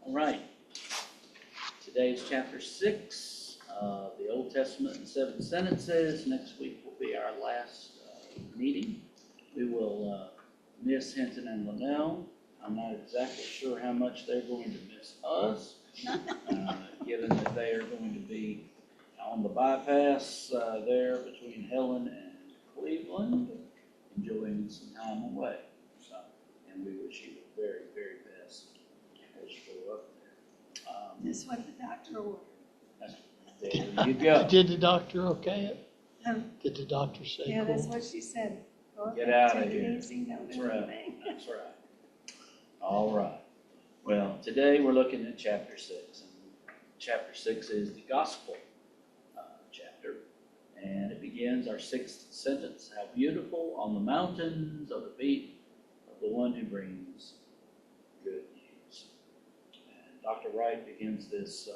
All right. Today is chapter 6 of the Old Testament in 7 sentences. Next week will be our last meeting. We will miss Hinton and Linnell. I'm not exactly sure how much they're going to miss us, given that they are going to be on the bypass there between Helen and Cleveland, enjoying some time away. So, and we wish you the very, very best as you go up there. This is what the doctor ordered. There you go. Did the doctor okay it? Um, Did the doctor say Yeah, cool? that's what she said. Go Get up, out of take it here. easy, don't That's do right. anything. That's right. All right. Well, today we're looking at chapter 6. And chapter 6 is the gospel chapter. And it begins our 6th sentence. How beautiful on the mountains are the feet of the one who brings good news. And Dr. Wright begins this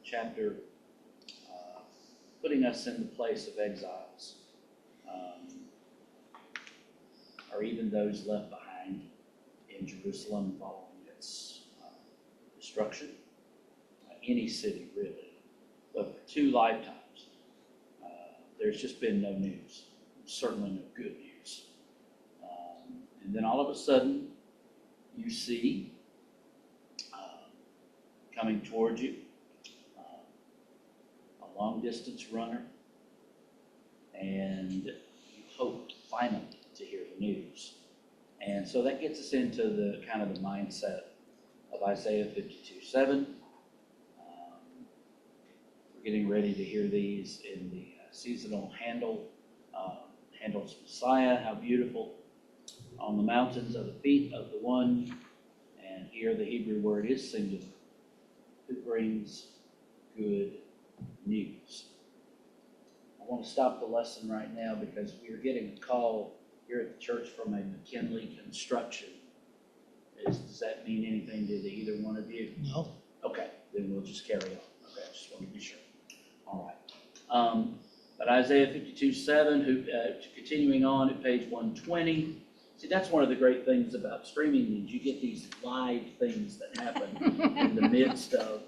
chapter putting us in the place of exiles, or even those left behind in Jerusalem following its destruction. Any city, really. But for 2 lifetimes, there's just been no news, certainly no good news. And then all of a sudden, you see coming toward you a long-distance runner, and you hope finally to hear the news. And so that gets us into the kind of the mindset of Isaiah 52:7. We're getting ready to hear these in the seasonal Handel, Handel's Messiah. How beautiful on the mountains are the feet of the one, and here the Hebrew word is singular, who brings good news. I want to stop the lesson right now because we are getting a call here at the church from a McKinley construction. Does that mean anything to either one of you? No. Okay, then we'll just carry on. Okay, I just want to be sure. All right. But Isaiah 52:7, continuing on at page 120. See, that's one of the great things about streaming these. You get these live things that happen in the midst of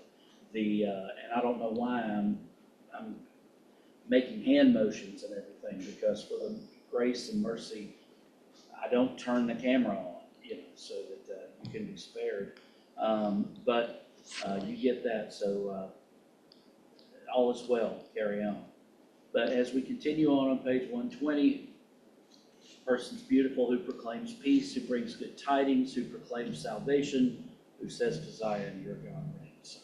the, and I don't know why I'm making hand motions and everything, because for the grace and mercy, I don't turn the camera on, so that you can be spared. But you get that, so all is well, carry on. But as we continue on page 120, person's beautiful who proclaims peace, who brings good tidings, who proclaims salvation, who says to Zion, your God reigns.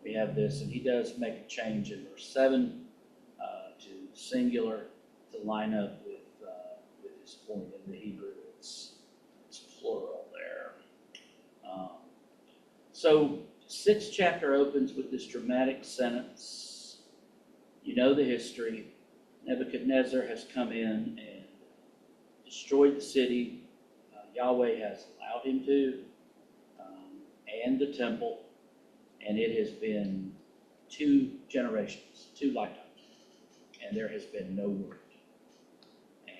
We have this, and he does make a change in verse 7 to singular to line up with his point in the Hebrew. It's plural there. So 6th chapter opens with this dramatic sentence. You know the history. Nebuchadnezzar has come in and destroyed the city. Yahweh has allowed him to, and the temple. And it has been 2 generations, 2 lifetimes. And there has been no word. And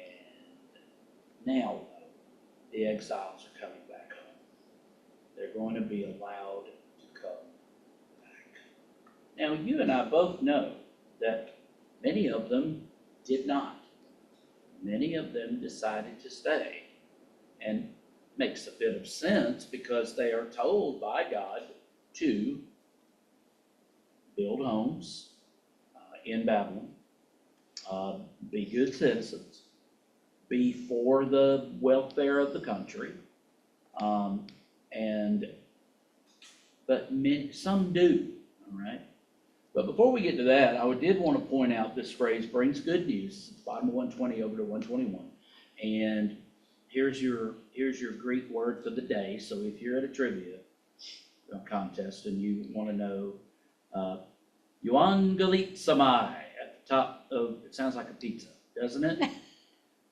now, the exiles are coming back home. They're going to be allowed to come back. Now, you and I both know that many of them did not. Many of them decided to stay. And makes a bit of sense because they are told by God to build homes in Babylon, be good citizens, be for the welfare of the country, but some do, all right? But before we get to that, I did want to point out this phrase, brings good news. It's bottom of 120 over to 121. And here's your Greek word for the day. So if you're at a trivia contest and you want to know euangelizomai at the top of, it sounds like a pizza, doesn't it?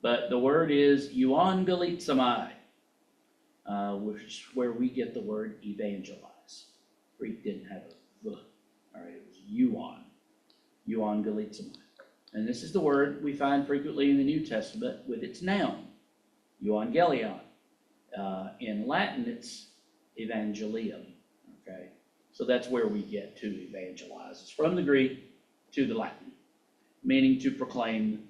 But the word is euangelizomai, which is where we get the word evangelize. Greek didn't have a V. All right, it was euangelizomai. And this is the word we find frequently in the New Testament with its noun, euangelion. In Latin, it's evangelium. okay? So that's where we get to evangelize. It's from the Greek to the Latin, meaning to proclaim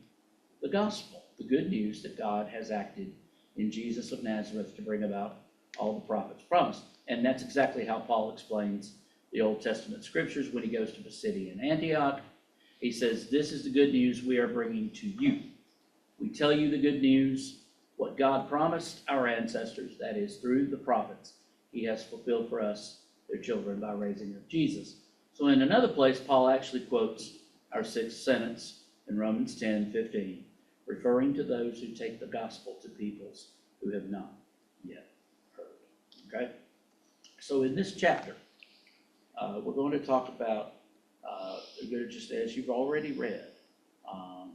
the gospel, the good news that God has acted in Jesus of Nazareth to bring about all the prophets promised. And that's exactly how Paul explains the Old Testament scriptures when he goes to Pisidian Antioch. He says, this is the good news we are bringing to you. We tell you the good news, what God promised our ancestors, that is, through the prophets, he has fulfilled for us, their children, by raising up Jesus. So in another place, Paul actually quotes our sixth sentence in Romans 10:15, referring to those who take the gospel to peoples who have not yet heard. Okay? So in this chapter, we're going to talk about, just as you've already read,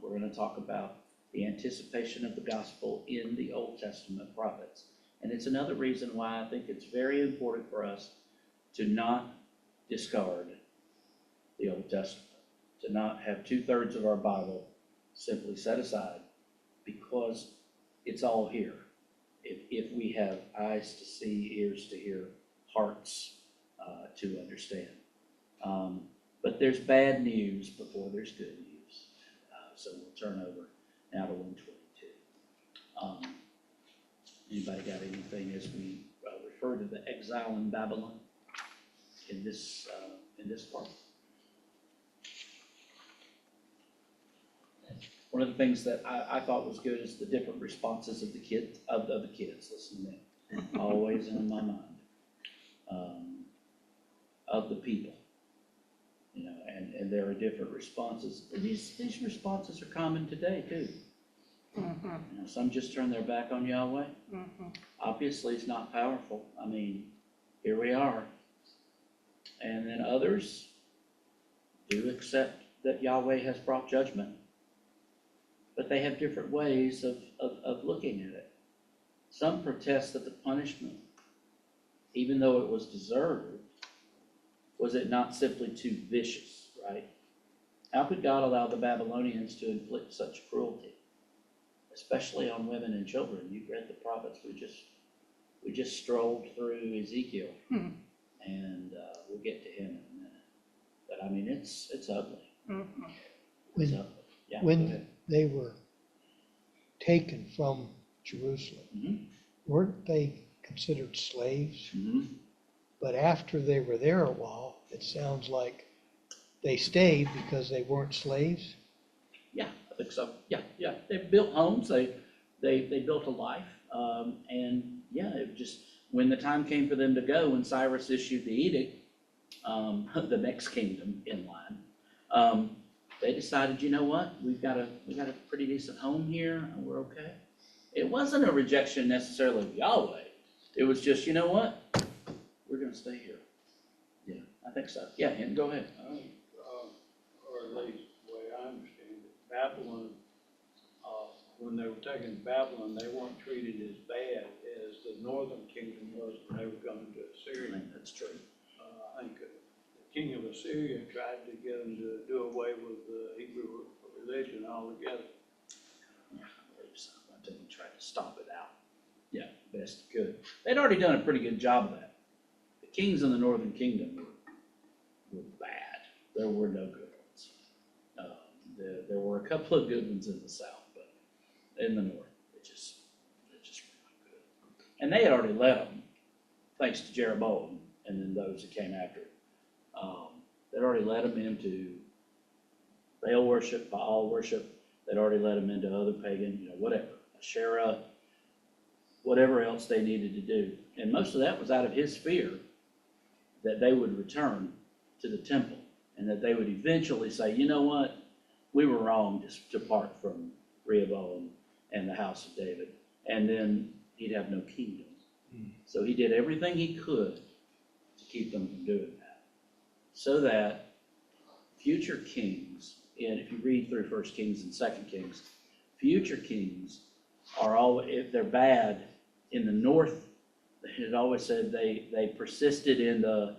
we're going to talk about the anticipation of the gospel in the Old Testament prophets. And it's another reason why I think it's very important for us to not discard the Old Testament, to not have 2/3 of our Bible simply set aside, because it's all here. If we have eyes to see, ears to hear, hearts to understand. But there's bad news before there's good news. So we'll turn over now to 122. Anybody got anything as we refer to the exile in Babylon in this part? One of the things that I thought was good is the different responses of the kids, of the kids. Listen to me, always in my mind, of the people, and there are different responses. These responses are common today too. Some just turn their back on Yahweh. Obviously, it's not powerful. I mean, here we are. And then others do accept that Yahweh has brought judgment. But they have different ways of looking at it. Some protest that the punishment, even though it was deserved, was it not simply too vicious, right? How could God allow the Babylonians to inflict such cruelty, especially on women and children? You read the prophets. We just strolled through Ezekiel, and we'll get to him in a minute. But I mean, it's ugly. It's ugly. Yeah, When they were taken from Jerusalem, weren't they considered slaves? But after they were there a while, it sounds like they stayed because they weren't slaves. Yeah, I think so. Yeah. They built homes. They built a life. And yeah, it just, when the time came for them to go, when Cyrus issued the edict, the next kingdom in line, they decided, you know what, we got a pretty decent home here, and we're okay. It wasn't a rejection necessarily of Yahweh. It was just, you know what, we're going to stay here. Yeah, I think so. Yeah, and go ahead. Or at least the way I understand it, Babylon, when they were taken to Babylon, they weren't treated as bad as the northern kingdom was when they were going to I Assyria. think that's true. I think the king of Assyria tried to get them to do away with the Hebrew religion altogether. Yeah, I believe so. I think he tried to stop it out. Yeah, best he could. They'd already done a pretty good job of that. The kings in the northern kingdom were bad. There were no good ones. There were a couple of good ones in the south, but in the north, it just were not good. And they had already let them, thanks to Jeroboam and then those that came after it. They'd already led them into Baal worship, Baal worship. They'd already led them into other pagan, whatever, Asherah, whatever else they needed to do. And most of that was out of his fear that they would return to the temple and that they would eventually say, you know what, we were wrong to part from Rehoboam and the house of David. And then he'd have no kingdom. So he did everything he could to keep them from doing that, so that future kings, and if you read through 1 Kings and 2 Kings, future kings are always, if they're bad in the north, it always said they persisted in the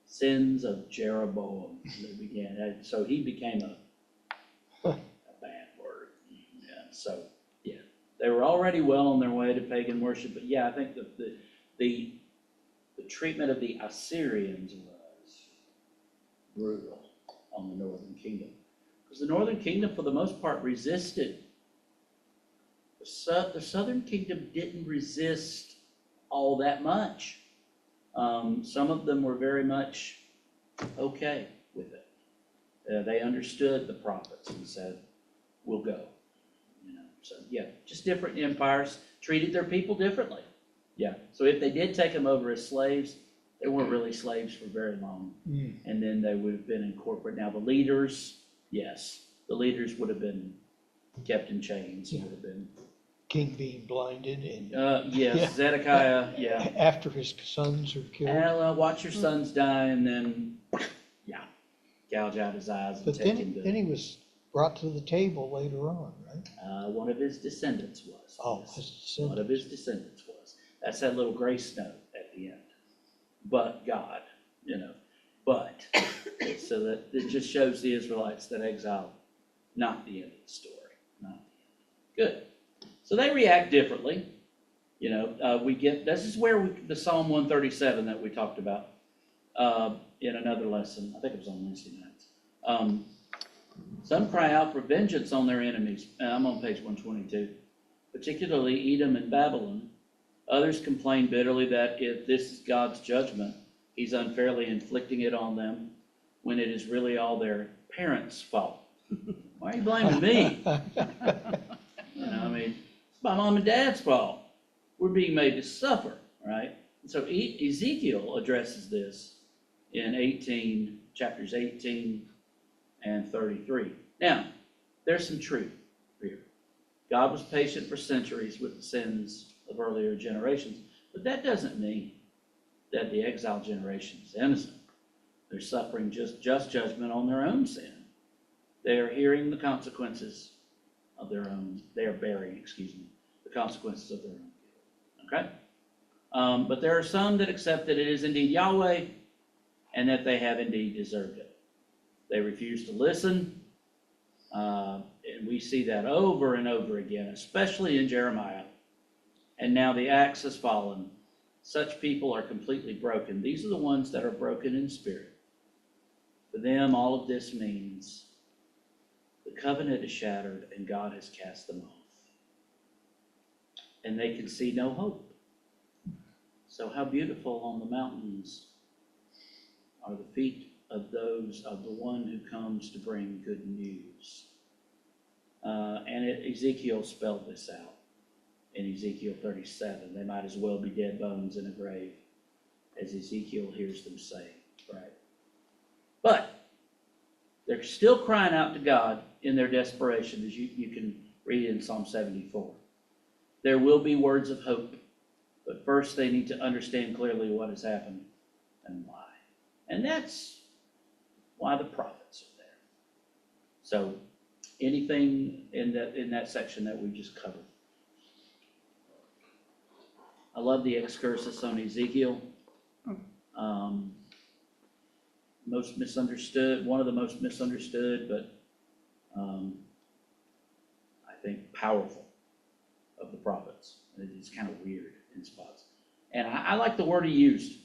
sins of Jeroboam. They began, so he became a bad word. Yeah, so yeah, they were already well on their way to pagan worship, but yeah, I think the treatment of the Assyrians was brutal on the northern kingdom. Because the northern kingdom, for the most part, resisted. The southern kingdom didn't resist all that much. Some of them were very much okay with it. They understood the prophets and said, we'll go. So yeah, just different empires treated their people differently. Yeah, so if they did take them over as slaves, they weren't really slaves for very long. And then they would have been in corporate. Now the leaders, yes, the leaders would have been kept in chains. Would have been King being blinded and yes, Yeah. Zedekiah, yeah. after his sons are killed. Watch your sons die, and then yeah, gouge out his eyes and But take him then to. he was brought to the table later on, right? One of his descendants was. Oh, yes. his One of his descendants was. That's that little grace note at the end. But God, but. So that it just shows the Israelites that exile, not the end of the story. Not the end. Good. So they react differently. We get, this is where the Psalm 137 that we talked about in another lesson. I think it was on Wednesday nights. Some cry out for vengeance on their enemies. I'm on page 122. Particularly Edom and Babylon. Others complain bitterly that if this is God's judgment, he's unfairly inflicting it on them when it is really all their parents' fault. Why are you blaming me? It's my mom and dad's fault. We're being made to suffer, right? So Ezekiel addresses this in chapters 18 and 33. Now, there's some truth here. God was patient for centuries with the sins of earlier generations, but that doesn't mean that the exiled generation is innocent. They're suffering just judgment on their own sin. They are hearing the consequences of their own, they are bearing, the consequences of their own guilt. Okay? But there are some that accept that it is indeed Yahweh and that they have indeed deserved it. They refuse to listen, and we see that over and over again, especially in Jeremiah. And now the axe has fallen. Such people are completely broken. These are the ones that are broken in spirit. For them, all of this means the covenant is shattered and God has cast them off. And they can see no hope. So how beautiful on the mountains are the feet of the one who comes to bring good news. Ezekiel spelled this out in Ezekiel 37. They might as well be dead bones in a grave, as Ezekiel hears them say, right? But they're still crying out to God in their desperation, as you can read in Psalm 74. There will be words of hope, but first they need to understand clearly what has happened and why. And that's why the prophets are there. So anything in that section that we just covered? I love the excursus on Ezekiel. Most misunderstood, one of the most misunderstood, but I think powerful of the prophets. It's kind of weird in spots. And I like the word he used,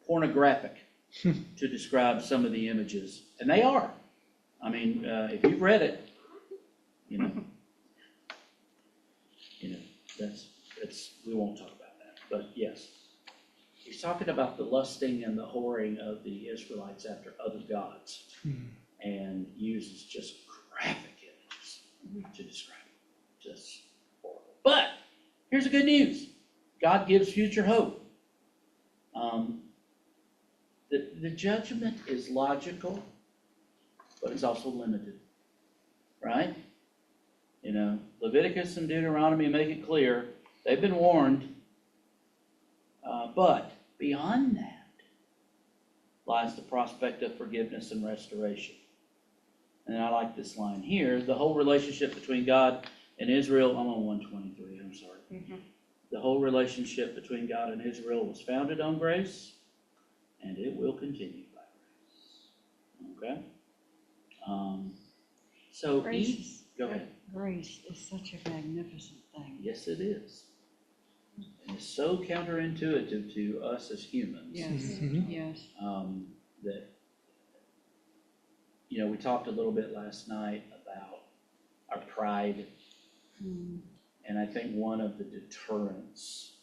pornographic, to describe some of the images. And they are. If you've read it, that's we won't talk about that. But yes, he's talking about the lusting and the whoring of the Israelites after other gods, and uses just graphic images to describe it. Just horrible. But here's the good news: God gives future hope. The judgment is logical, but it's also limited, right? Leviticus and Deuteronomy make it clear they've been warned, but beyond that lies the prospect of forgiveness and restoration. And I like this line here: the whole relationship between God and Israel. I'm on 123. I'm sorry. The whole relationship between God and Israel was founded on grace, and it will continue by grace. Okay? Grace go ahead. Grace is such a magnificent thing. Yes, it is. And it's so counterintuitive to us as humans. Yes, Mhm. yes. That, we talked a little bit last night about our pride. Mm. And I think one of the deterrents,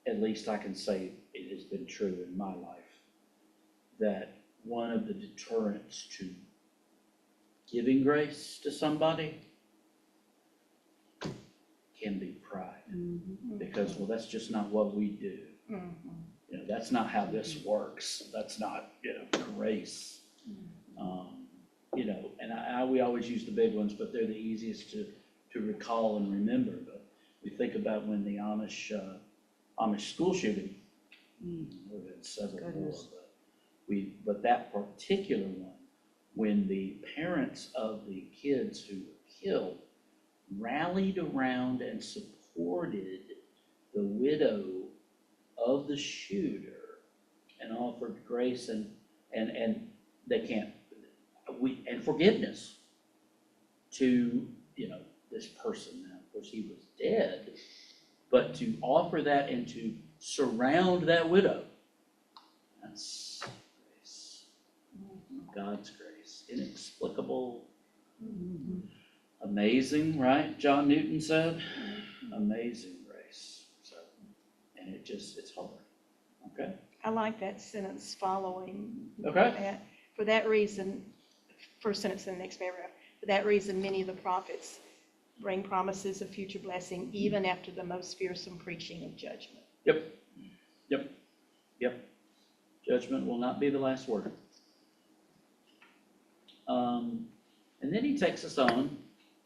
at least I can say it has been true in my life, that one of the deterrents to giving grace to somebody can be pride. Mhm. Because, well, that's just not what we do. Mhm. That's not how this works. That's not, grace. We always use the big ones, but they're the easiest to recall and remember. But we think about when the Amish school shooting, Mm. there have been several more, Goodness. but that particular one, when the parents of the kids who were killed rallied around and supported the widow of the shooter and offered grace and forgiveness to, this person. Now, of course, he was dead, but to offer that and to surround that widow, that's grace. God's grace. Inexplicable, Mhm. amazing, right? John Newton said, amazing grace. So, and it's hard. Okay? I like that sentence following. Okay. that. For that reason, first sentence in the next paragraph, for that reason, many of the prophets bring promises of future blessing even after the most fearsome preaching of judgment. Yep. Judgment will not be the last word. And then he takes us on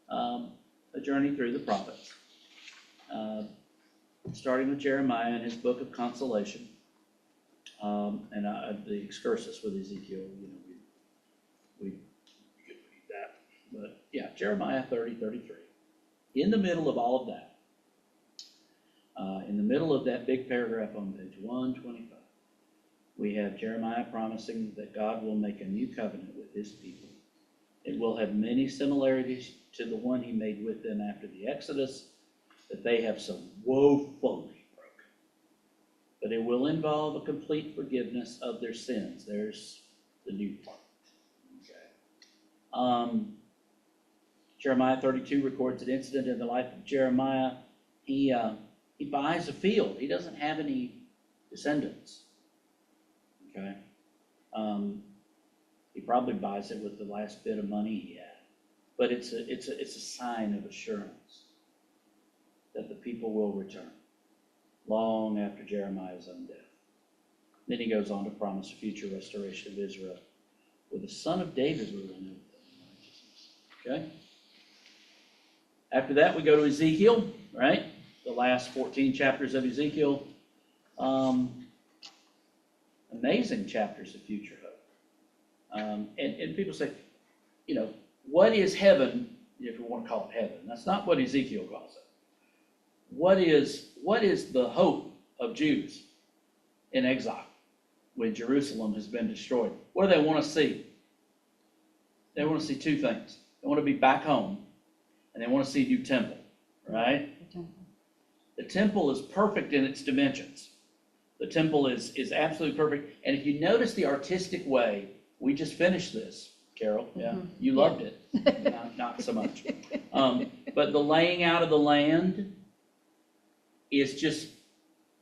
a journey through the prophets, starting with Jeremiah and his book of consolation, and the excursus with Ezekiel. We could read that, but yeah, Jeremiah 30:33. In the middle of all of that, in the middle of that big paragraph on page 125, we have Jeremiah promising that God will make a new covenant with his people. It will have many similarities to the one he made with them after the Exodus that they have so woefully broken. But it will involve a complete forgiveness of their sins. There's the new part. Okay. Jeremiah 32 records an incident in the life of Jeremiah. He buys a field. He doesn't have any descendants. Okay. He probably buys it with the last bit of money he had. But it's a sign of assurance that the people will return long after Jeremiah's own death. Then he goes on to promise a future restoration of Israel with the son of David ruling over them in righteousness. Okay? After that, we go to Ezekiel, right? The last 14 chapters of Ezekiel. Amazing chapters of future hope. And people say, what is heaven, if we want to call it heaven? That's not what Ezekiel calls it. What is the hope of Jews in exile when Jerusalem has been destroyed? What do they want to see? They want to see two things. They want to be back home, and they want to see a new temple, right? The temple is perfect in its dimensions. The temple is absolutely perfect. And if you notice the artistic way, we just finished this, Carol. Yeah, you loved it. Not so much. But the laying out of the land is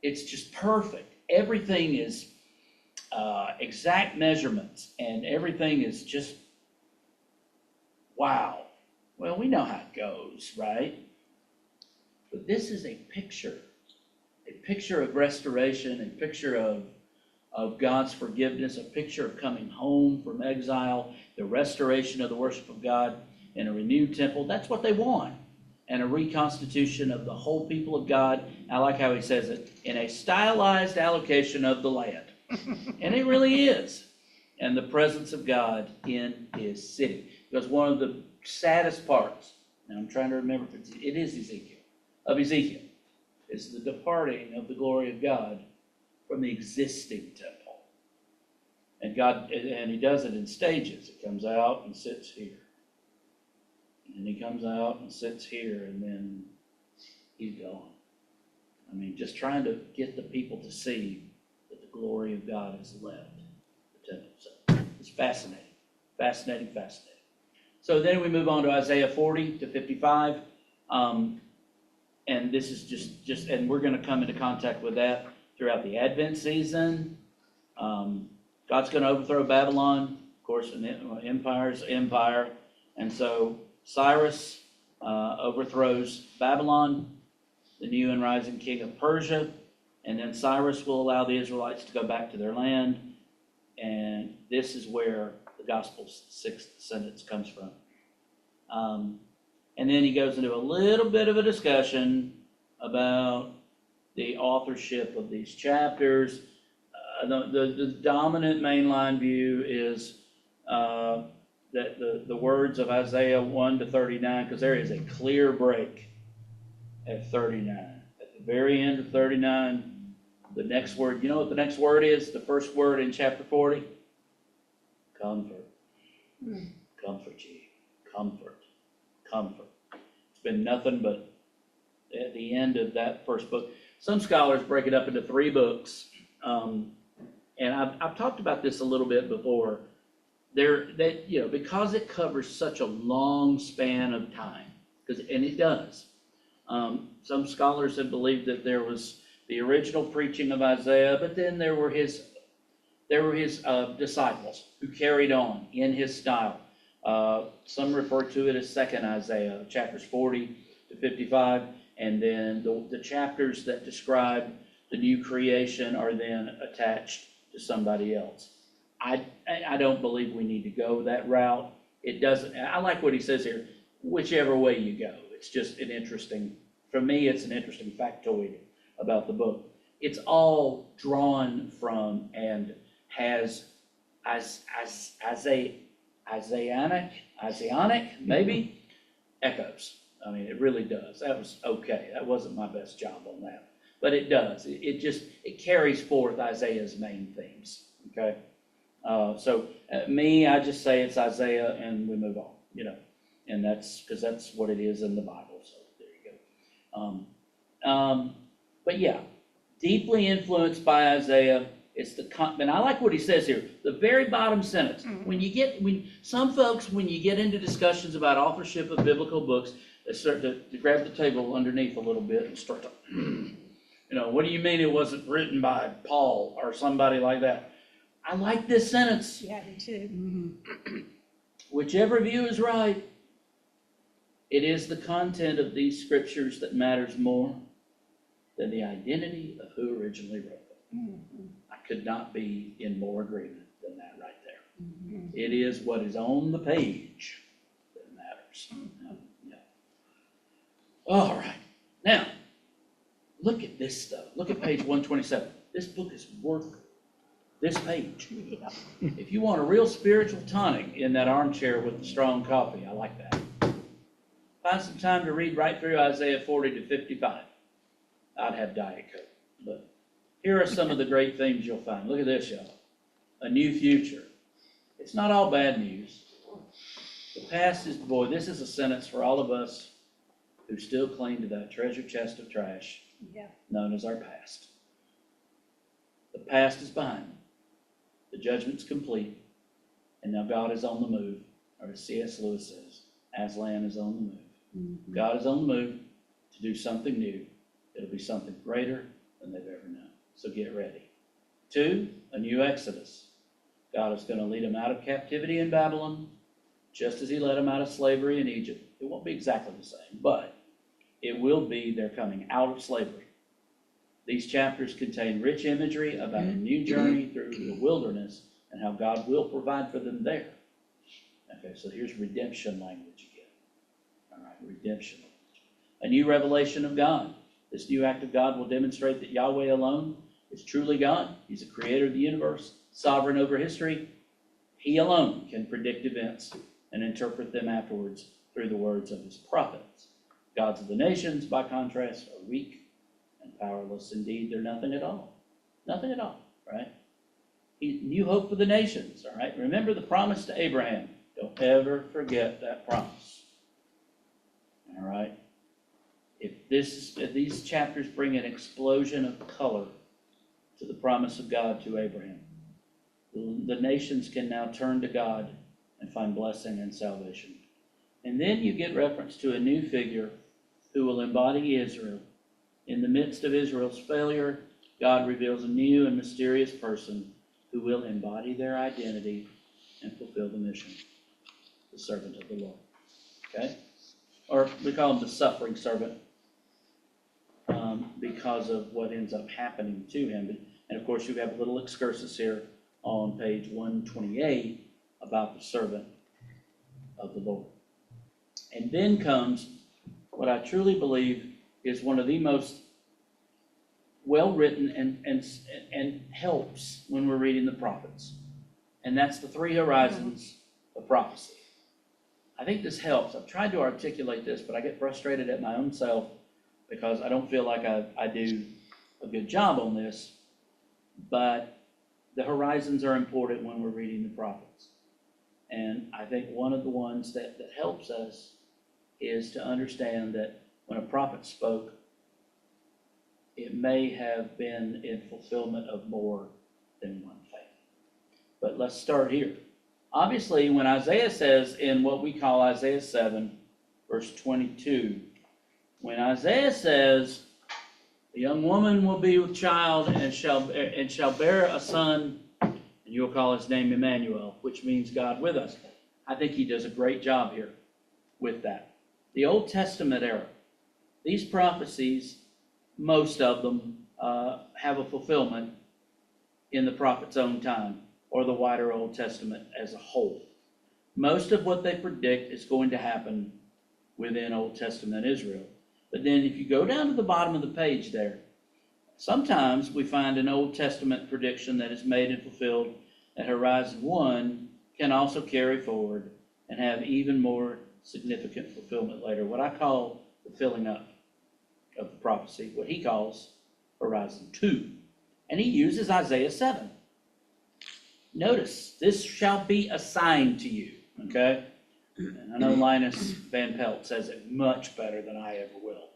it's just perfect. Everything is exact measurements, and everything is just, wow. Well, we know how it goes, right? But this is a picture of restoration, a picture of God's forgiveness, a picture of coming home from exile, the restoration of the worship of God, and a renewed temple. That's what they want. And a reconstitution of the whole people of God. I like how he says it, in a stylized allocation of the land. And it really is. And the presence of God in his city. Because one of the saddest parts, and I'm trying to remember if it is Ezekiel, is the departing of the glory of God from the existing temple. And he does it in stages. It comes out and sits here. And he comes out and sits here, and then he's gone. I mean, just trying to get the people to see that the glory of God has left the temple. So it's fascinating, fascinating, fascinating. So then we move on to Isaiah 40 to 55. And this is just, and we're going to come into contact with that throughout the Advent season. God's going to overthrow Babylon, of course, an empire's empire. And so Cyrus overthrows Babylon, the new and rising king of Persia, and then Cyrus will allow the Israelites to go back to their land. And this is where the gospel's sixth sentence comes from. And then he goes into a little bit of a discussion about the authorship of these chapters. The dominant mainline view is that the words of Isaiah 1 to 39, because there is a clear break at 39. At the very end of 39, the next word, you know what the next word is? The first word in chapter 40? Comfort. Comfort ye. Comfort. Comfort. It's been nothing but at the end of that first book. Some scholars break it up into 3 books. And I've talked about this a little bit before. Because it covers such a long span of time, and it does. Some scholars have believed that there was the original preaching of Isaiah, but then there were his disciples who carried on in his style. Some refer to it as second Isaiah, chapters 40 to 55, and then the chapters that describe the new creation are then attached to somebody else. I don't believe we need to go that route. It doesn't. I like what he says here. Whichever way you go, it's just for me, it's an interesting factoid about the book. It's all drawn from and has Isaianic maybe echoes. I mean, it really does. That was okay. That wasn't my best job on that, but it does. It carries forth Isaiah's main themes. Okay. I just say it's Isaiah and we move on, and that's because that's what it is in the Bible. So there you go. But yeah, deeply influenced by Isaiah. It's and I like what he says here. The very bottom sentence. When you get into discussions about authorship of biblical books, they start to grab the table underneath a little bit and start to, what do you mean it wasn't written by Paul or somebody like that? I like this sentence. Yeah, I do too. Whichever view is right, it is the content of these scriptures that matters more than the identity of who originally wrote them. I could not be in more agreement than that right there. It is what is on the page that matters. Yeah. All right. Now, look at this stuff. Look at page 127. This book is worth this page. Yeah. If you want a real spiritual tonic in that armchair with the strong coffee, I like that. Find some time to read right through Isaiah 40 to 55. I'd have Diet Coke. But here are some of the great themes you'll find. Look at this, y'all. A new future. It's not all bad news. The past is, this is a sentence for all of us who still cling to that treasure chest of trash known as our past. The past is behind me. The judgment's complete, and now God is on the move, or as C.S. Lewis says, Aslan is on the move. God is on the move to do something new. It'll be something greater than they've ever known. So get ready. 2, a new exodus. God is going to lead them out of captivity in Babylon, just as he led them out of slavery in Egypt. It won't be exactly the same, but it will be their coming out of slavery. These chapters contain rich imagery about a new journey through the wilderness and how God will provide for them there. Okay, so here's redemption language again. All right, redemption language. A new revelation of God. This new act of God will demonstrate that Yahweh alone is truly God. He's the creator of the universe, sovereign over history. He alone can predict events and interpret them afterwards through the words of his prophets. Gods of the nations, by contrast, are weak and powerless. Indeed, they're nothing at all. Nothing at all, right? New hope for the nations, all right? Remember the promise to Abraham. Don't ever forget that promise. All right? if these chapters bring an explosion of color to the promise of God to Abraham, the nations can now turn to God and find blessing and salvation. And then you get reference to a new figure who will embody Israel. In the midst of Israel's failure, God reveals a new and mysterious person who will embody their identity and fulfill the mission, the servant of the Lord. Okay? Or we call him the suffering servant because of what ends up happening to him. And of course, you have a little excursus here on page 128 about the servant of the Lord. And then comes what I truly believe is one of the most well-written and helps when we're reading the prophets. And that's the three horizons of prophecy. I think this helps. I've tried to articulate this, but I get frustrated at my own self because I don't feel like I do a good job on this. But the horizons are important when we're reading the prophets. And I think one of the ones that helps us is to understand that when a prophet spoke, it may have been in fulfillment of more than one thing. But let's start here. Obviously, when Isaiah says in what we call Isaiah 7, verse 22, when Isaiah says, "The young woman will be with child and shall bear a son, and you'll call his name Emmanuel," which means God with us. I think he does a great job here with that. The Old Testament era, these prophecies, most of them have a fulfillment in the prophet's own time, or the wider Old Testament as a whole. Most of what they predict is going to happen within Old Testament Israel. But then if you go down to the bottom of the page there, sometimes we find an Old Testament prediction that is made and fulfilled at Horizon 1 can also carry forward and have even more significant fulfillment later. What I call the filling up of the prophecy, what he calls Horizon 2. And he uses Isaiah 7. Notice, this shall be a sign to you, okay? And I know Linus Van Pelt says it much better than I ever will.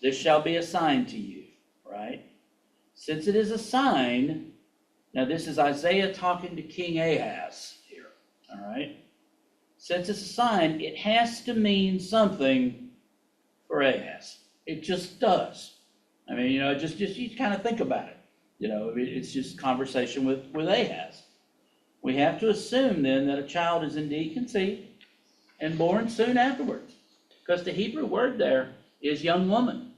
This shall be a sign to you, right? Since it is a sign, now this is Isaiah talking to King Ahaz here, all right? Since it's a sign, it has to mean something for Ahaz. It just does. I mean, just you kind of think about it. It's just conversation with Ahaz. We have to assume then that a child is indeed conceived and born soon afterwards, because the Hebrew word there is young woman.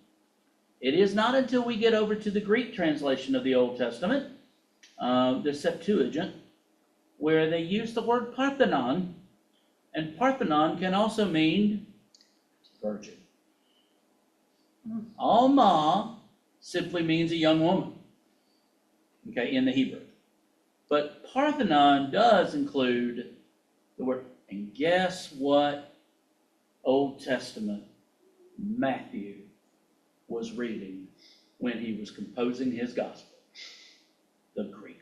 It is not until we get over to the Greek translation of the Old Testament, the Septuagint, where they use the word Parthenon, and Parthenon can also mean virgin. Alma simply means a young woman, okay, in the Hebrew. But Parthenon does include the word. And guess what Old Testament Matthew was reading when he was composing his gospel? The Greek.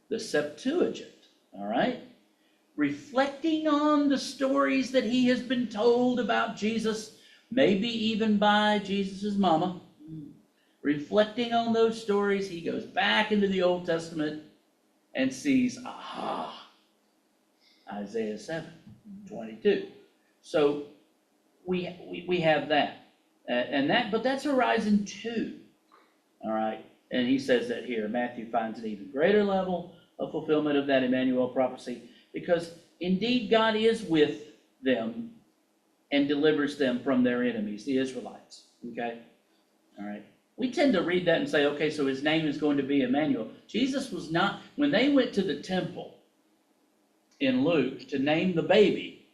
The Septuagint, all right? Reflecting on the stories that he has been told about Jesus, maybe even by Jesus' mama. Reflecting on those stories, he goes back into the Old Testament and sees, Isaiah 7, 22. So we have that. But that's Horizon 2. All right. And he says that here. Matthew finds an even greater level of fulfillment of that Emmanuel prophecy, because indeed God is with them and delivers them from their enemies, the Israelites. Okay? All right. We tend to read that and say, okay, so his name is going to be Emmanuel. Jesus was not, when they went to the temple in Luke to name the baby,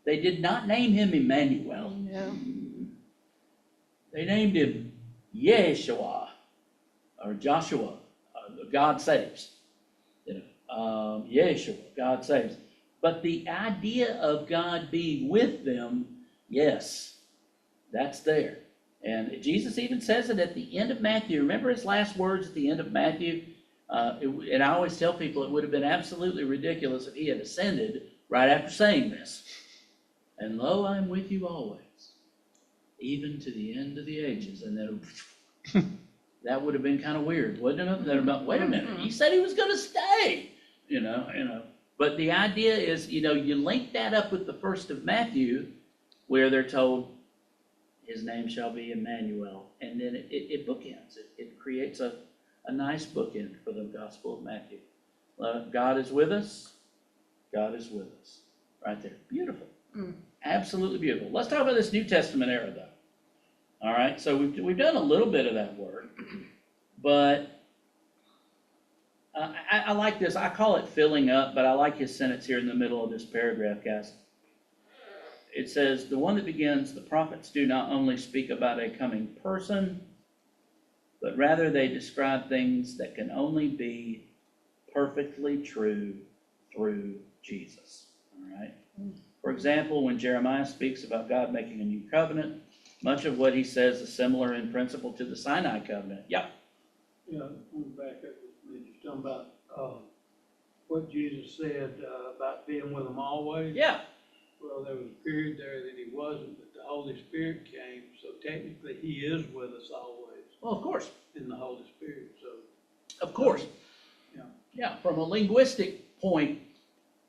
they did not name him Emmanuel. No. They named him Yeshua, or Joshua, God saves. Yeshua, God saves. But the idea of God being with them, yes, that's there. And Jesus even says it at the end of Matthew. Remember his last words at the end of Matthew? And I always tell people it would have been absolutely ridiculous if he had ascended right after saying this. and lo, I'm with you always, even to the end of the ages. And then that would have been kind of weird, wouldn't it? They're about, wait a minute, he said he was gonna stay, you know. But the idea is, you link that up with the first of Matthew, where they're told, his name shall be Emmanuel, and then it bookends. It creates a nice bookend for the Gospel of Matthew. God is with us. God is with us. Right there. Beautiful. Absolutely beautiful. Let's talk about this New Testament era, though. All right, so we've done a little bit of that work, but I like this. I call it filling up, but I like his sentence here in the middle of this paragraph, guys. It says, the one that begins, the prophets do not only speak about a coming person, but rather they describe things that can only be perfectly true through Jesus. All right. For example, when Jeremiah speaks about God making a new covenant, much of what he says is similar in principle to the Sinai covenant. Yeah. Yeah, I'm back up, just talking about, what Jesus said, about being with them always. Yeah. Well, there was a period there that he wasn't, but the Holy Spirit came, so technically he is with us always Well, of course. in the Holy Spirit, so. Of course. Yeah. Yeah. From a linguistic point,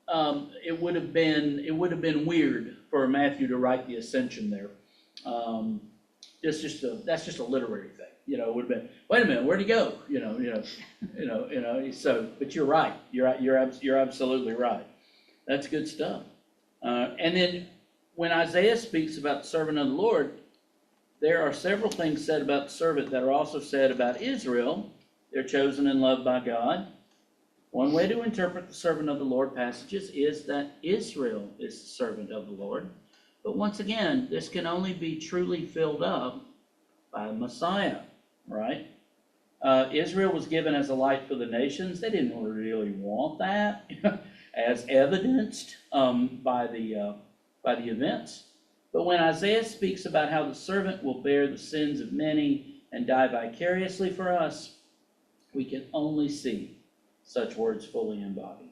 it would have been weird for Matthew to write the ascension there. That's just a literary thing. It would have been, wait a minute, where'd he go? So, but you're right. You're absolutely right. That's good stuff. And then when Isaiah speaks about the servant of the Lord, there are several things said about the servant that are also said about Israel. They're chosen and loved by God. One way to interpret the servant of the Lord passages is that Israel is the servant of the Lord. But once again, this can only be truly filled up by Messiah, right? Israel was given as a light for the nations. They didn't really want that, as evidenced by the events. But when Isaiah speaks about how the servant will bear the sins of many and die vicariously for us, we can only see such words fully embodied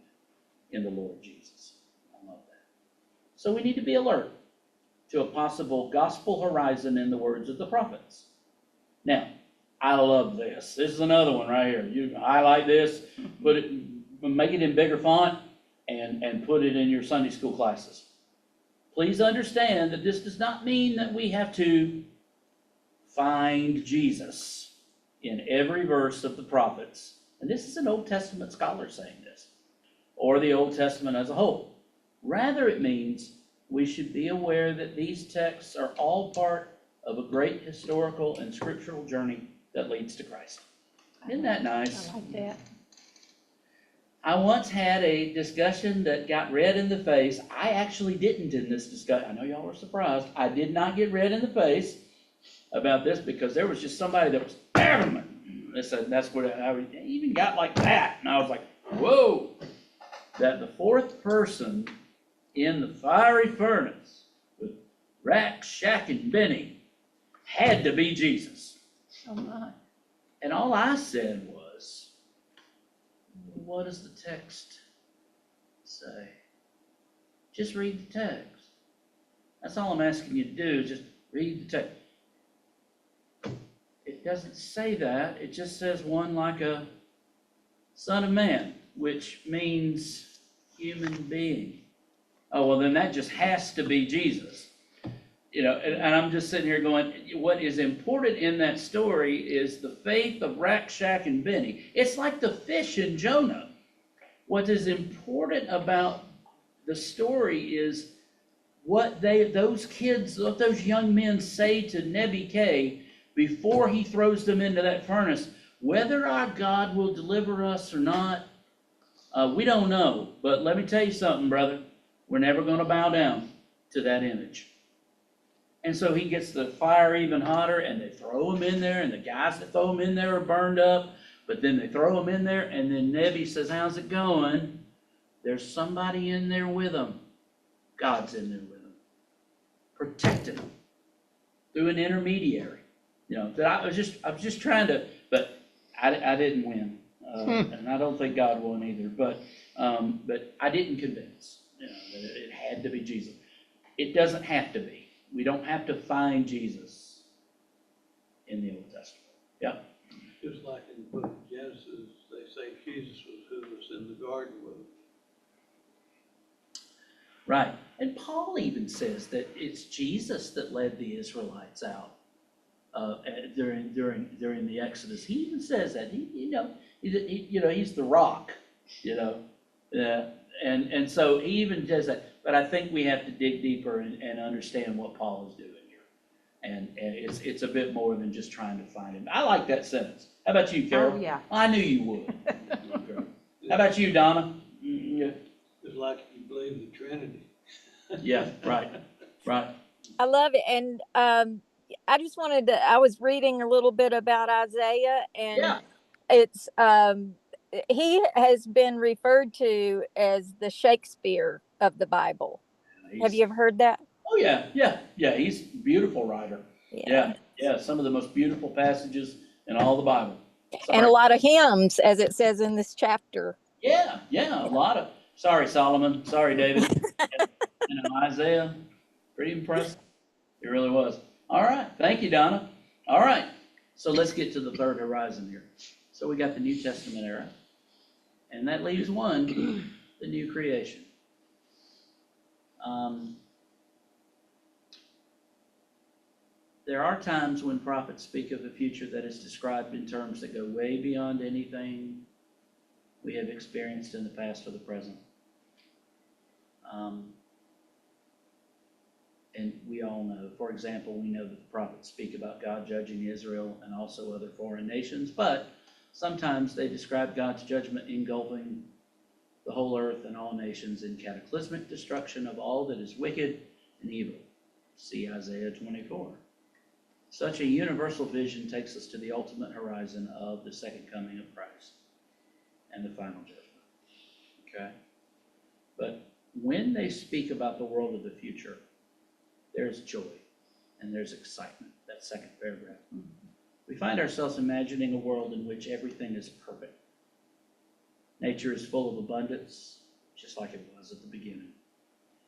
in the Lord Jesus. I love that. So we need to be alert to a possible gospel horizon in the words of the prophets. Now, I love this. This is another one right here. You highlight this, make it in bigger font, and put it in your Sunday school classes. Please understand that this does not mean that we have to find Jesus in every verse of the prophets. And this is an Old Testament scholar saying this, or the Old Testament as a whole. Rather, it means we should be aware that these texts are all part of a great historical and scriptural journey that leads to Christ. Isn't that nice? I like that. I once had a discussion that got red in the face. I actually didn't in this discussion. I know y'all were surprised. I did not get red in the face about this because there was just somebody that was adamant. That's what I even got like that. And I was like, whoa, that the fourth person in the fiery furnace with Rack, Shack, and Benny had to be Jesus. Oh my. And all I said was, what does the text say? Just read the text. That's all I'm asking you to do, is just read the text. It doesn't say that. It just says one like a son of man, which means human being. Oh, well, then that just has to be Jesus. And I'm just sitting here going, what is important in that story is the faith of Rack, Shack, and Benny. It's like the fish in Jonah. What is important about the story is what those young men say to Nebuchadnezzar before he throws them into that furnace. Whether our God will deliver us or not, we don't know. But let me tell you something, brother. We're never going to bow down to that image. And so he gets the fire even hotter, and they throw him in there, and the guys that throw him in there are burned up, but then they throw him in there, and then Nebi says, how's it going? There's somebody in there with him. God's in there with him, protecting him through an intermediary. That I was just trying to, but I didn't win, and I don't think God won either. But I didn't convince, that it had to be Jesus. it doesn't have to be. We don't have to find Jesus in the Old Testament. Yeah. Just like in the book of Genesis, they say Jesus was who was in the garden with him. Right. And Paul even says that it's Jesus that led the Israelites out during the Exodus. He even says that. He's the rock, and so he even does that. But I think we have to dig deeper and understand what Paul is doing here. And it's a bit more than just trying to find him. I like that sentence. How about you, Carol? Oh, yeah. I knew you would. Okay. How about you, Donna? Yeah. It's like you believe the Trinity. Yeah, right. I love it. And I just wanted to, I was reading a little bit about Isaiah, and Yeah. it's, he has been referred to as the Shakespeare of the Bible. Have you ever heard that? Oh, yeah. He's a beautiful writer. Yeah. Some of the most beautiful passages in all the Bible. And a Sorry. lot of hymns, as it says in this chapter. Yeah, a lot of. Sorry, Solomon. Sorry, David. Isaiah, pretty impressive. It really was. All right. Thank you, Donna. All right. So let's get to the third horizon here. So we got the New Testament era, and that leaves one, the new creation. There are times when prophets speak of a future that is described in terms that go way beyond anything we have experienced in the past or the present. And we all know, for example, we know that the prophets speak about God judging Israel and also other foreign nations, but sometimes they describe God's judgment engulfing the whole earth and all nations in cataclysmic destruction of all that is wicked and evil. See Isaiah 24. Such a universal vision takes us to the ultimate horizon of the second coming of Christ and the final judgment. Okay? But when they speak about the world of the future, there's joy and there's excitement. That second paragraph. We find ourselves imagining a world in which everything is perfect. Nature is full of abundance, just like it was at the beginning.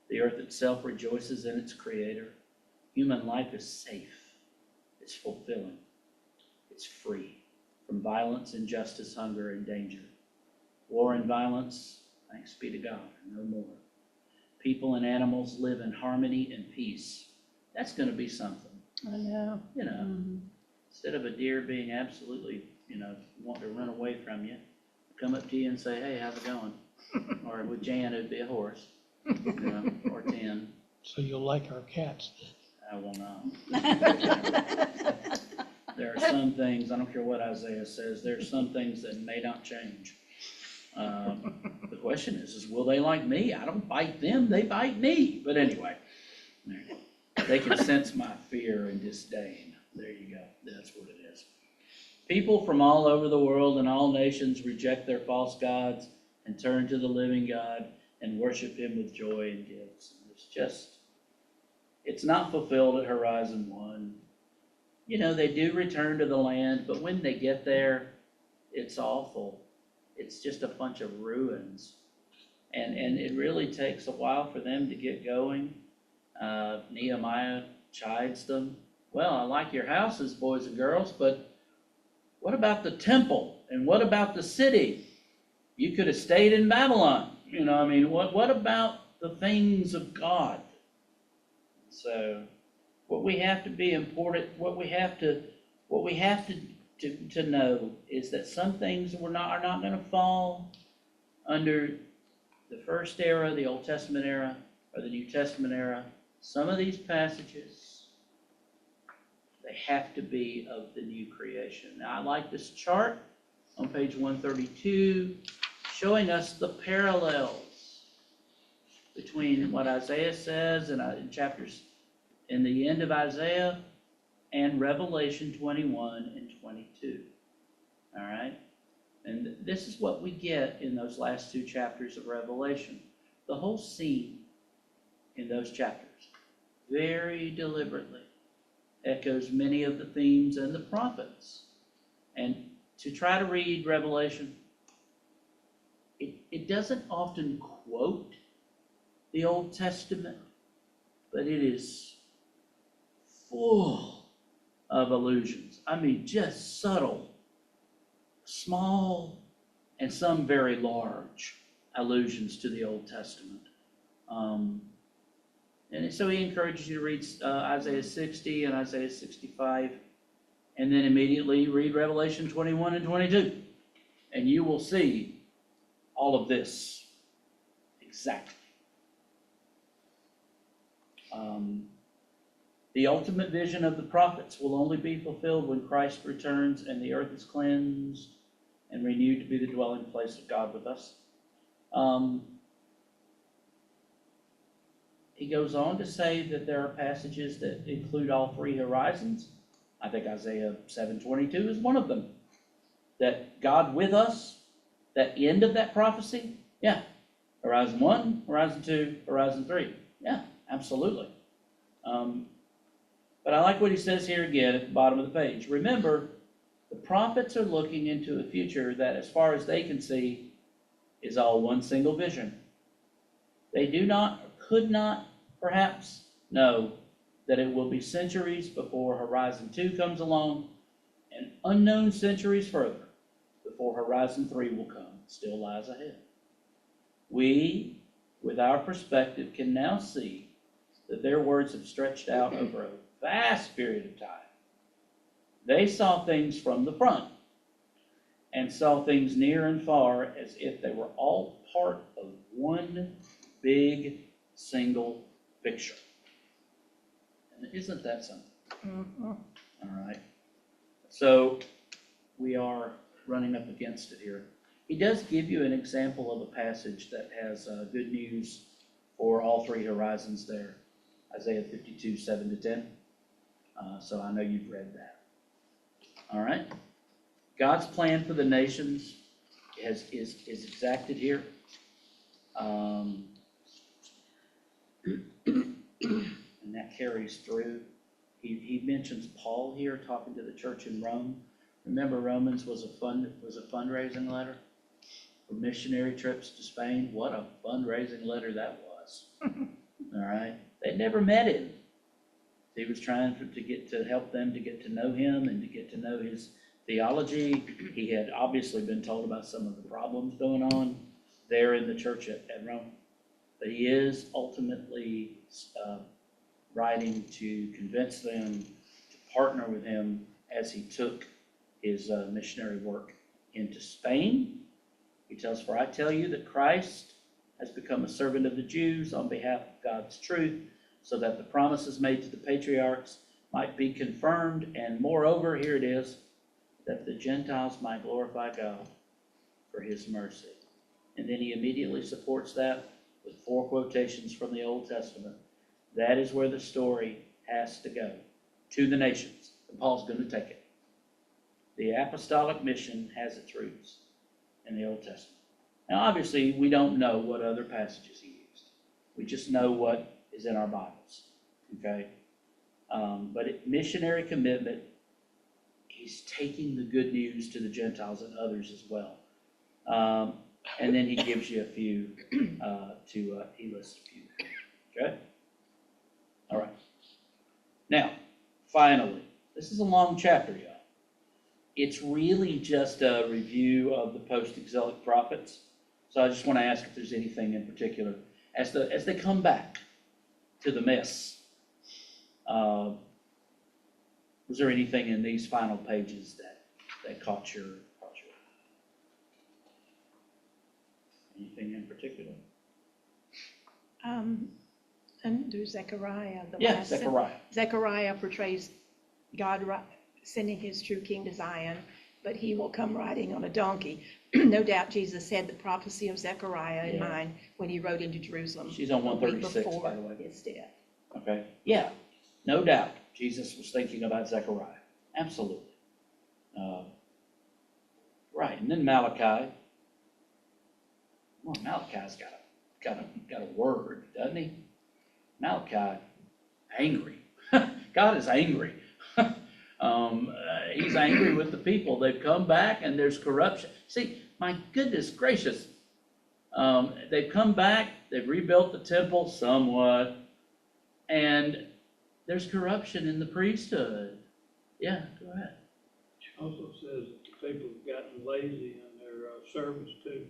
The earth itself rejoices in its creator. Human life is safe. It's fulfilling. It's free from violence, injustice, hunger, and danger. War and violence, thanks be to God, no more. People and animals live in harmony and peace. That's going to be something. I know. Instead of a deer being absolutely, wanting to run away from you, come up to you and say, hey, how's it going? Or with Jan, it'd be a horse, or 10. So you'll like our cats I will not. There are some things, I don't care what Isaiah says, there are some things that may not change. The question is will they like me? I don't bite them, they bite me. But anyway, they can sense my fear and disdain. There you go. That's what it is. People from all over the world and all nations reject their false gods and turn to the living God and worship him with joy and gifts. It's not fulfilled at Horizon 1. They do return to the land, but when they get there, it's awful. It's just a bunch of ruins. And it really takes a while for them to get going. Nehemiah chides them. Well, I like your houses, boys and girls, but what about the temple? And what about the city? You could have stayed in Babylon. What about the things of God? So what we have to be important, what we have to know is that some things are not going to fall under the first era, the Old Testament era, or the New Testament era. Some of these passages, they have to be of the new creation. Now, I like this chart on page 132, showing us the parallels between what Isaiah says in the end of Isaiah and Revelation 21 and 22. All right? And this is what we get in those last two chapters of Revelation. The whole scene in those chapters, very deliberately, echoes many of the themes and the prophets. And to try to read Revelation, it doesn't often quote the Old Testament, but it is full of allusions. I mean, just subtle, small, and some very large allusions to the Old Testament. And so he encourages you to read Isaiah 60 and Isaiah 65, and then immediately read Revelation 21 and 22. And you will see all of this exactly. The ultimate vision of the prophets will only be fulfilled when Christ returns and the earth is cleansed and renewed to be the dwelling place of God with us. He goes on to say that there are passages that include all three horizons. I think Isaiah 7:22 is one of them. That God with us, that end of that prophecy, yeah. Horizon 1, Horizon 2, Horizon 3. Yeah, absolutely. But I like what he says here again at the bottom of the page. Remember, the prophets are looking into a future that, as far as they can see, is all one single vision. They do not, or could not, perhaps, know that it will be centuries before Horizon 2 comes along, and unknown centuries further before Horizon 3 will come. It still lies ahead. We, with our perspective, can now see that their words have stretched out over a vast period of time. They saw things from the front and saw things near and far as if they were all part of one big single picture. And isn't that something? Mm-hmm. All right. So we are running up against it here. He does give you an example of a passage that has good news for all three horizons there. Isaiah 52, 7-10. So I know you've read that. All right. God's plan for the nations is exacted here. And that carries through. He mentions Paul here talking to the church in Rome. Remember, Romans was a fundraising letter for missionary trips to Spain. What a fundraising letter that was. All right. They'd never met him. He was trying to help them to get to know him and to get to know his theology. He had obviously been told about some of the problems going on there in the church at Rome. But he is ultimately writing to convince them to partner with him as he took his missionary work into Spain. He tells, "For I tell you that Christ has become a servant of the Jews on behalf of God's truth, so that the promises made to the patriarchs might be confirmed, and moreover," here it is, "that the Gentiles might glorify God for his mercy." And then he immediately supports that with 4 quotations from the Old Testament. That is where the story has to go, to the nations. And Paul's going to take it. The apostolic mission has its roots in the Old Testament. Now, obviously, we don't know what other passages he used. We just know what is in our Bibles, okay? But missionary commitment, he's taking the good news to the Gentiles and others as well. And then he gives you a few he lists a few, okay? All right. Now, finally, this is a long chapter, y'all. It's really just a review of the post-exilic prophets. So I just want to ask if there's anything in particular as they come back to the mess. Was there anything in these final pages that caught your anything in particular? And there's Zechariah. Yeah, Zechariah. Zechariah portrays God sending his true king to Zion, but he will come riding on a donkey. No doubt Jesus had the prophecy of Zechariah in mind when he rode into Jerusalem. She's on 136, by the way. His death. Okay. Yeah, no doubt Jesus was thinking about Zechariah. Absolutely. Right, and then Malachi. Well, Malachi's got a word, doesn't he? Malachi, angry. God is angry. He's angry with the people. They've come back and there's corruption. See, my goodness gracious. They've come back, they've rebuilt the temple somewhat, And there's corruption in the priesthood. Yeah, go ahead. It also says that the people have gotten lazy in their service too.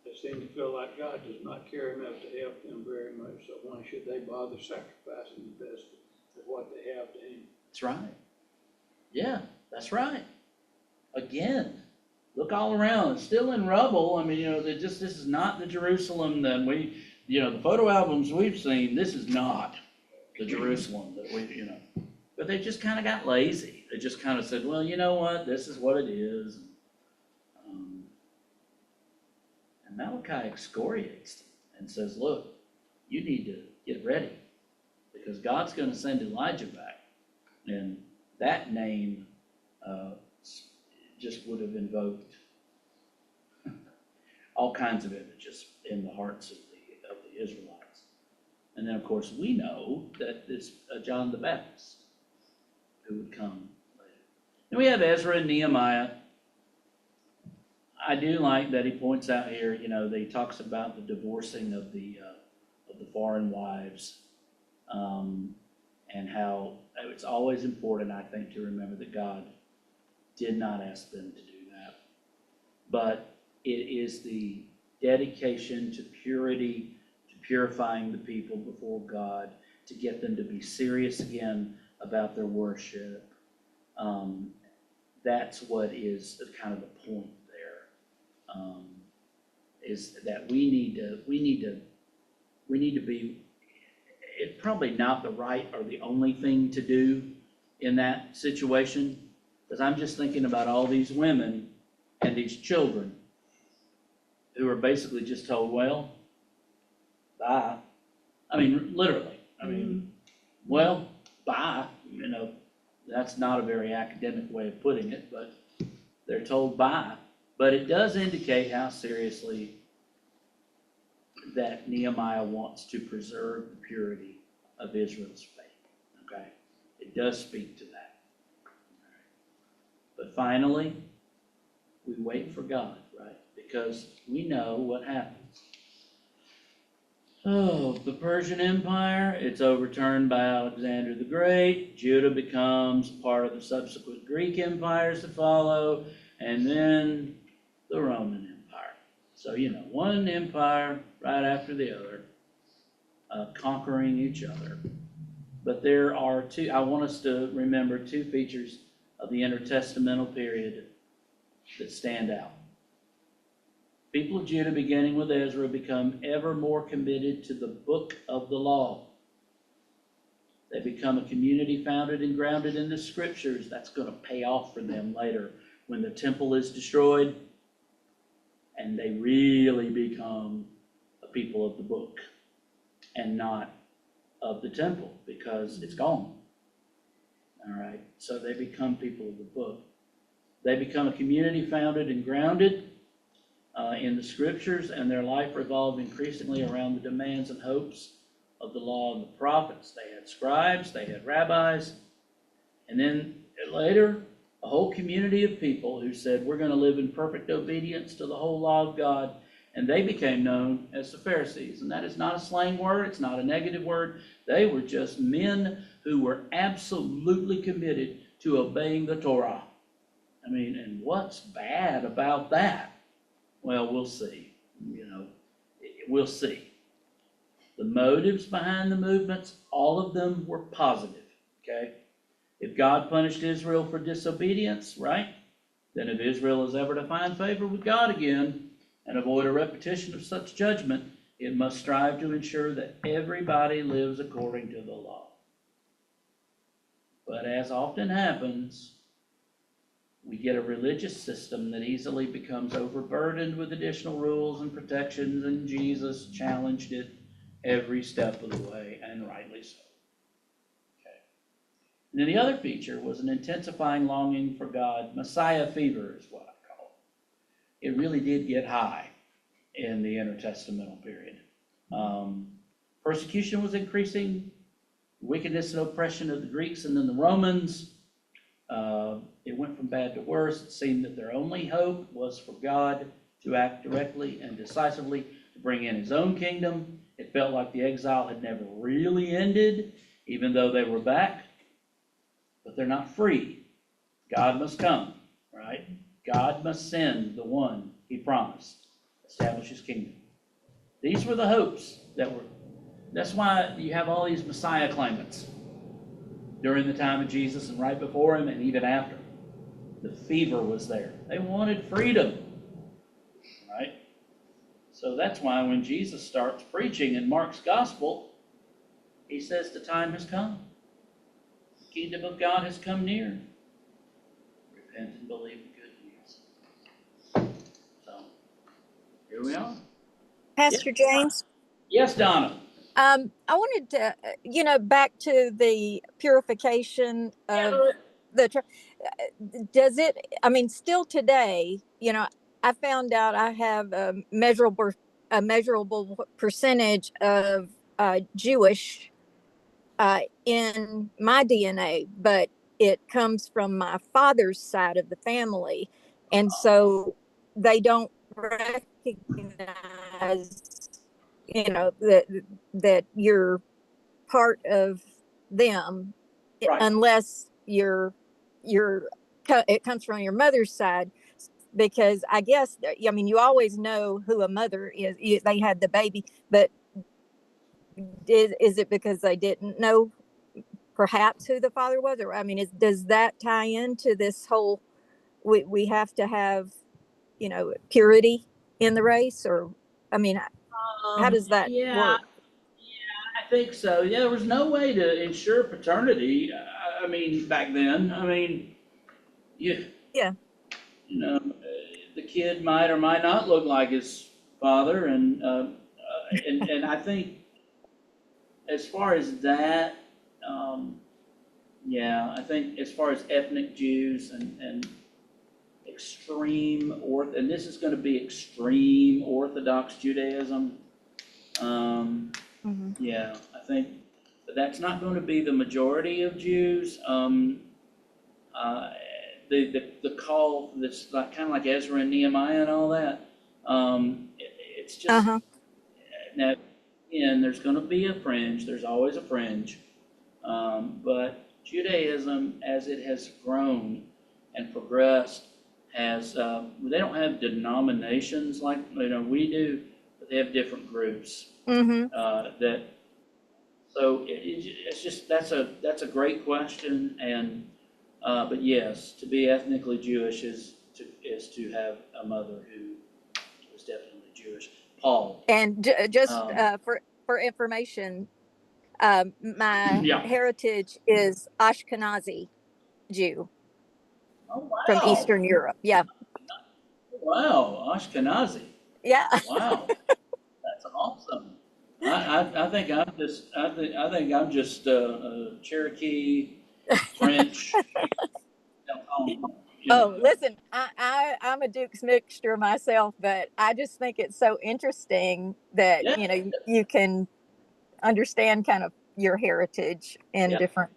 They seem to feel like God does not care enough to help them very much, so why should they bother sacrificing the best of what they have to Him? That's right. Yeah, that's right. Again, look all around. It's still in rubble. I mean, this is not the Jerusalem that the photo albums we've seen, this is not the Jerusalem that but they just kind of got lazy. They just kind of said, well, you know what? This is what it is. And Malachi excoriates them and says, look, you need to get ready because God's going to send Elijah back. And that name just would have invoked all kinds of images in the hearts of the Israelites. And then, of course, we know that it's John the Baptist who would come later. And we have Ezra and Nehemiah. I do like that he points out here, that he talks about the divorcing of the foreign wives, and how it's always important, I think, to remember that God did not ask them to do that. But it is the dedication to purity, to purifying the people before God, to get them to be serious again about their worship. That's what is the kind of the point there, is that we need to be, it's probably not the right or the only thing to do in that situation, because I'm just thinking about all these women and these children who are basically just told, well, bye. I mean, literally. I mean, well, bye. That's not a very academic way of putting it, but they're told bye. But it does indicate how seriously that Nehemiah wants to preserve the purity of Israel's faith. Okay? It does speak to that. But finally, we wait for God, right? Because we know what happens. Oh, the Persian Empire, it's overturned by Alexander the Great. Judah becomes part of the subsequent Greek empires to follow, and then the Roman Empire. So, one empire right after the other, conquering each other. But there are I want us to remember two features of the intertestamental period that stand out. People of Judah, beginning with Ezra, become ever more committed to the book of the law. They become a community founded and grounded in the scriptures. That's going to pay off for them later when the temple is destroyed, and they really become a people of the book and not of the temple, because it's gone. All right, so they become people of the book. They become a community founded and grounded in the scriptures, and their life revolved increasingly around the demands and hopes of the law and the prophets. They had scribes, they had rabbis, and then later a whole community of people who said, we're going to live in perfect obedience to the whole law of God, and they became known as the Pharisees. And that is not a slang word, it's not a negative word. They were just men who were absolutely committed to obeying the Torah. I mean, and what's bad about that? Well, we'll see. We'll see. The motives behind the movements, all of them were positive, okay? If God punished Israel for disobedience, right? Then if Israel is ever to find favor with God again and avoid a repetition of such judgment, it must strive to ensure that everybody lives according to the law. But as often happens, we get a religious system that easily becomes overburdened with additional rules and protections, and Jesus challenged it every step of the way, and rightly so. Okay. And then the other feature was an intensifying longing for God. Messiah fever is what I call it. It really did get high in the intertestamental period. Persecution was increasing, wickedness and oppression of the Greeks and then the Romans. It went from bad to worse. It seemed that their only hope was for God to act directly and decisively to bring in his own kingdom. It felt like the exile had never really ended, even though they were back, but they're not free. God must come, right? God must send the one he promised, establish his kingdom. These were the hopes that's why you have all these Messiah claimants during the time of Jesus and right before him and even after. The fever was there. They wanted freedom, right? So that's why when Jesus starts preaching in Mark's gospel, he says the time has come. The kingdom of God has come near. Repent and believe the good news. So here we are. Pastor James, Yes, Donna. I wanted to, back to the purification of the, does it, I mean, still today, I found out I have a measurable percentage of Jewish in my DNA, but it comes from my father's side of the family. And so they don't recognize, that you're part of them Right. unless it comes from your mother's side, because I guess, I mean, you always know who a mother is. They had the baby, but is it because they didn't know perhaps who the father was? Or, I mean, does that tie into this whole, we have to have, purity in the race? Or, I mean, how does that Yeah, work? I think so. Yeah, there was no way to ensure paternity. I mean, back then. I mean, you, Yeah. the kid might or might not look like his father, and I think as far as that, um, yeah, I think as far as ethnic Jews and and this is going to be extreme Orthodox Judaism. Mm-hmm. Yeah, I think but that's not going to be the majority of Jews. Uh, the call that's like kind of like Ezra and Nehemiah and all that. It's just Uh-huh. now, again, there's going to be a fringe. There's always a fringe, but Judaism, as it has grown and progressed, has they don't have denominations like we do, but they have different groups Mm-hmm. that. So it's just that's a great question, and but yes, to be ethnically Jewish is to have a mother who was definitely Jewish. Paul, And just um, for information, my yeah. heritage is Ashkenazi Jew Oh from wow, Eastern Europe. Yeah. wow, Ashkenazi. Yeah. Wow, that's awesome. I think I'm just Cherokee, French. You know, Oh, listen, I'm a Duke's mixture myself, but I just think it's so interesting that, yeah, you can understand kind of your heritage in yeah. different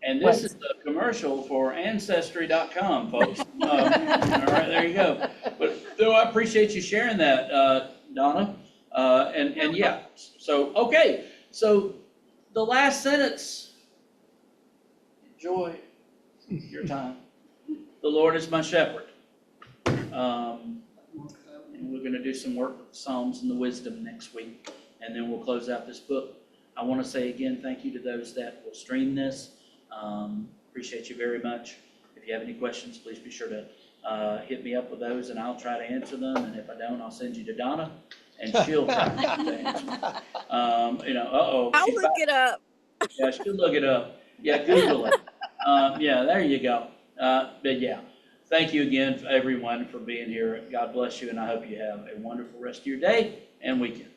And this is ways. a commercial for Ancestry.com, folks. All right, there you go. But though I appreciate you sharing that, Donna. And yeah, so okay. So the last sentence. Enjoy your time. The Lord is my shepherd. And we're going to do some work with the Psalms and the wisdom next week, and then we'll close out this book. I want to say again, thank you to those that will stream this. Appreciate you very much. If you have any questions, please be sure to hit me up with those, and I'll try to answer them. And if I don't, I'll send you to Donna, and she'll try to answer them. I'll She's look about, it up. yeah, she'll look it up. Yeah, Google it. Yeah, there you go. But yeah, thank you again, everyone, for being here. God bless you, and I hope you have a wonderful rest of your day and weekend.